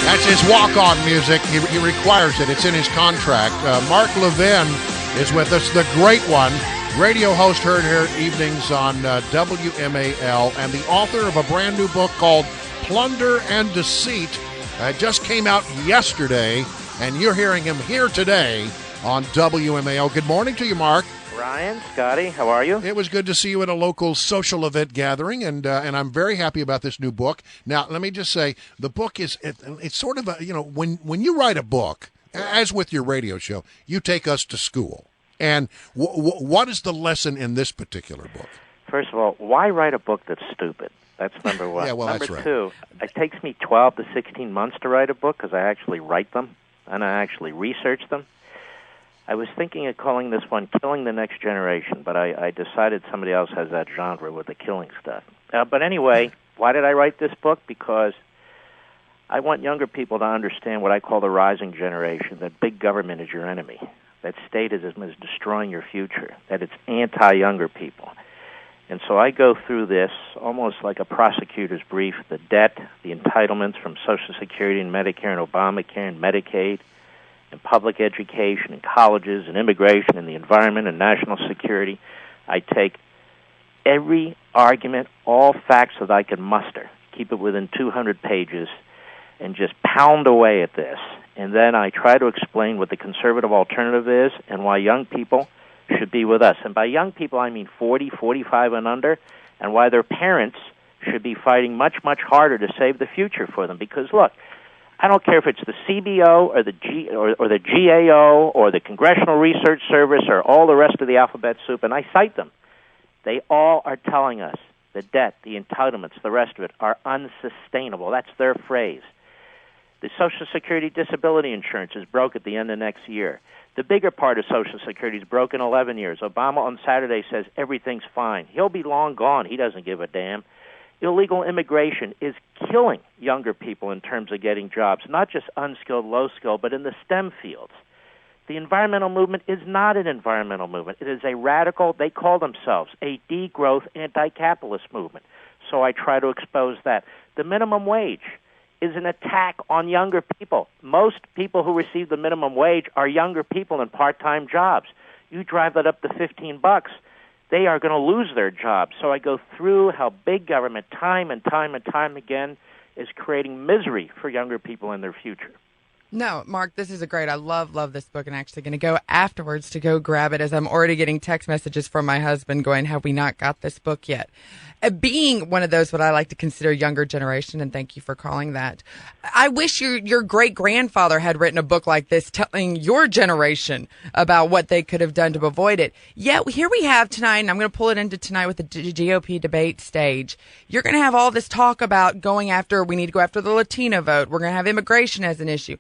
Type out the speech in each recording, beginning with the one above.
That's his walk-on music. He requires it. It's in his contract. Mark Levin is with us, the great one, radio host heard here evenings on WMAL, and the author of a brand new book called Plunder and Deceit. It just came out yesterday, and you're hearing him here today on WMAL. Good morning to you, Mark. Ryan, Scotty, how are you? It was good to see you at a local social event gathering, and I'm very happy about this new book. Now, let me just say, the book it's sort of a, when you write a book, as with your radio show, you take us to school. And what is the lesson in this particular book? First of all, why write a book that's stupid? That's number one. Yeah, well, number that's right. two, it takes me 12 to 16 months to write a book because I actually write them and I actually research them. I was thinking of calling this one Killing the Next Generation, but I decided somebody else has that genre with the killing stuff. But anyway, why did I write this book? Because I want younger people to understand what I call the rising generation, that big government is your enemy, that statism is destroying your future, that it's anti-younger people. And so I go through this almost like a prosecutor's brief, the debt, the entitlements from Social Security and Medicare and Obamacare and Medicaid, and public education and colleges and immigration and the environment and national security. I take every argument, all facts that I can muster, keep it within 200 pages, and just pound away at this. And then I try to explain what the conservative alternative is and why young people should be with us. And by young people, I mean 40, 45 and under, and why their parents should be fighting much, much harder to save the future for them. Because, look, I don't care if it's the CBO or the GAO or the Congressional Research Service or all the rest of the alphabet soup, and I cite them. They all are telling us the debt, the entitlements, the rest of it are unsustainable. That's their phrase. The Social Security disability insurance is broke at the end of next year. The bigger part of Social Security is broke in 11 years. Obama on Saturday says everything's fine. He'll be long gone. He doesn't give a damn. Illegal immigration is killing younger people in terms of getting jobs, not just unskilled, low-skilled, but in the STEM fields. The environmental movement is not an environmental movement. It is a radical, they call themselves, a degrowth anti-capitalist movement. So I try to expose that. The minimum wage is an attack on younger people. Most people who receive the minimum wage are younger people in part-time jobs. You drive that up to $15, they are going to lose their jobs. So I go through how big government time and time and time again is creating misery for younger people in their future. No, Mark, this is I love this book, and actually going to go afterwards to go grab it as I'm already getting text messages from my husband going, have we not got this book yet? Being one of those what I like to consider younger generation, and thank you for calling that, I wish your great-grandfather had written a book like this telling your generation about what they could have done to avoid it. Yet here we have tonight, and I'm going to pull it into tonight with the GOP debate stage. You're going to have all this talk about we need to go after the Latino vote. We're going to have immigration as an issue.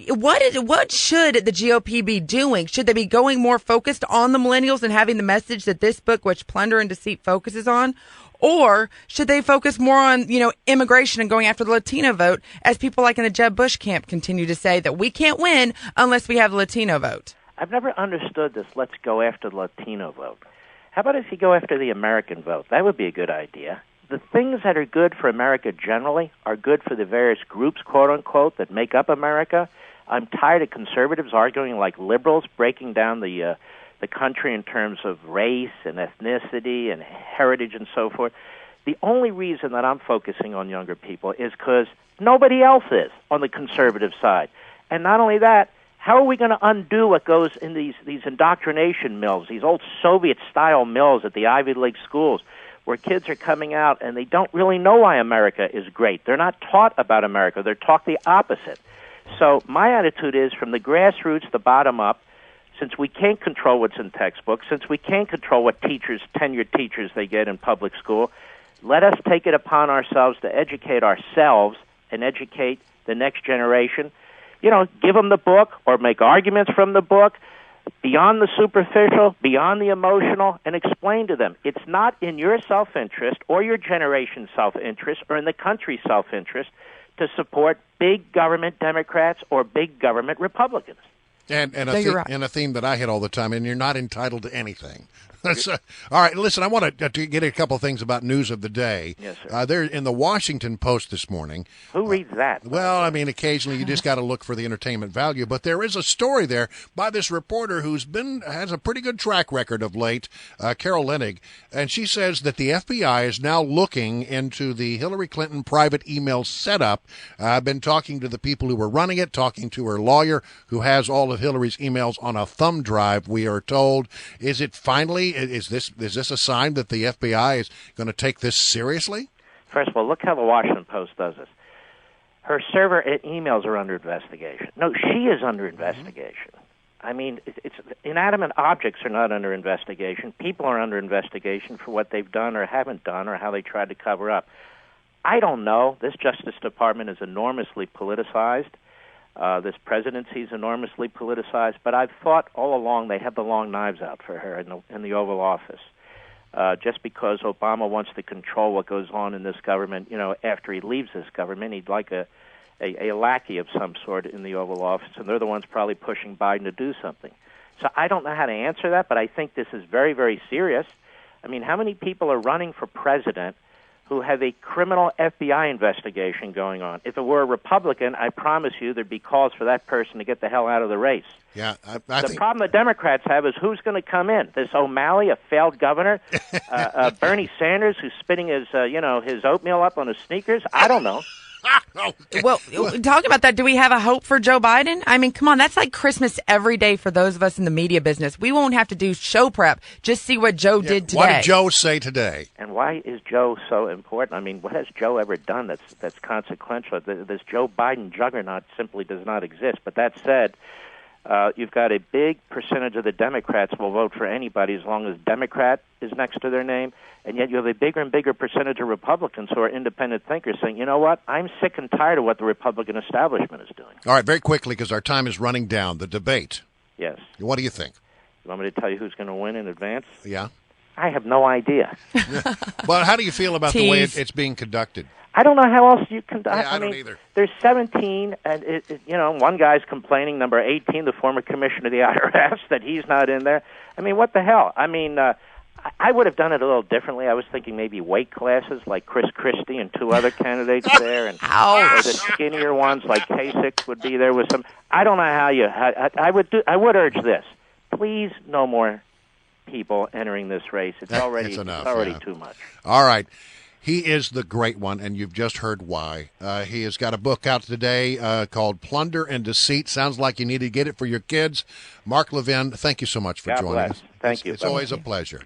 What should the GOP be doing? Should they be going more focused on the millennials and having the message that this book, which Plunder and Deceit focuses on? Or should they focus more on, immigration and going after the Latino vote, as people like in the Jeb Bush camp continue to say that we can't win unless we have the Latino vote? I've never understood this, let's go after the Latino vote. How about if you go after the American vote? That would be a good idea. The things that are good for America generally are good for the various groups, quote-unquote, that make up America. I'm tired of conservatives arguing like liberals, breaking down the country in terms of race and ethnicity and heritage and so forth. The only reason that I'm focusing on younger people is because nobody else is on the conservative side. And not only that, how are we going to undo what goes in these indoctrination mills, these old Soviet-style mills at the Ivy League schools, where kids are coming out and they don't really know why America is great. They're not taught about America. They're taught the opposite. So my attitude is, from the grassroots, the bottom up, since we can't control what's in textbooks, since we can't control what tenured teachers they get in public school, let us take it upon ourselves to educate ourselves and educate the next generation. Give them the book or make arguments from the book, beyond the superficial, beyond the emotional, and explain to them it's not in your self-interest or your generation's self-interest or in the country's self-interest to support big government Democrats or big government Republicans. And a theme that I hit all the time, and you're not entitled to anything. All right, listen, I want to get a couple of things about news of the day. Yes, sir. They're in the Washington Post this morning. Who reads that? Well, I mean, occasionally you just got to look for the entertainment value, but there is a story there by this reporter has a pretty good track record of late, Carol Leonnig, and she says that the FBI is now looking into the Hillary Clinton private email setup. I've been talking to the people who were running it, talking to her lawyer who has all of Hillary's emails on a thumb drive, we are told. Is this a sign that the FBI is going to take this seriously? First of all, look how the Washington Post does this. Her server emails are under investigation. No, she is under investigation. I mean, it's inanimate objects are not under investigation. People are under investigation for what they've done or haven't done or how they tried to cover up. I don't know. This Justice Department is enormously politicized. This presidency is enormously politicized. But I've thought all along they have the long knives out for her in the Oval Office. Just because Obama wants to control what goes on in this government, after he leaves this government, he'd like a lackey of some sort in the Oval Office, and they're the ones probably pushing Biden to do something. So I don't know how to answer that, but I think this is very, very serious. I mean, how many people are running for president who have a criminal FBI investigation going on? If it were a Republican, I promise you there'd be calls for that person to get the hell out of the race. Yeah, the problem the Democrats have is who's going to come in? This O'Malley, a failed governor, Bernie Sanders, who's spitting his oatmeal up on his sneakers. I don't know. Okay. Well, talking about that, do we have a hope for Joe Biden? I mean, come on, that's like Christmas every day for those of us in the media business. We won't have to do show prep. Just see what Joe did today. What did Joe say today? And why is Joe so important? I mean, what has Joe ever done that's consequential? This Joe Biden juggernaut simply does not exist. But that said, you've got a big percentage of the Democrats will vote for anybody as long as Democrat is next to their name, and yet you have a bigger and bigger percentage of Republicans who are independent thinkers saying, you know what, I'm sick and tired of what the Republican establishment is doing. All right, very quickly, because our time is running down, the debate. Yes. What do you think? You want me to tell you who's going to win in advance? Yeah. I have no idea. But how do you feel about the way it's being conducted? I don't know how else you can. I don't either. There's 17, and one guy's complaining, number 18, the former commissioner of the IRS, that he's not in there. I mean, what the hell? I mean, I would have done it a little differently. I was thinking maybe weight classes like Chris Christie and two other candidates there, and or the skinnier ones like Kasich would be there with some. I don't know how you. I would urge this. Please, no more people entering this race. It's already too much. All right. He is the great one, and you've just heard why. He has got a book out today called Plunder and Deceit. Sounds like you need to get it for your kids. Mark Levin, thank you so much for joining us. Thank you. It's always a pleasure.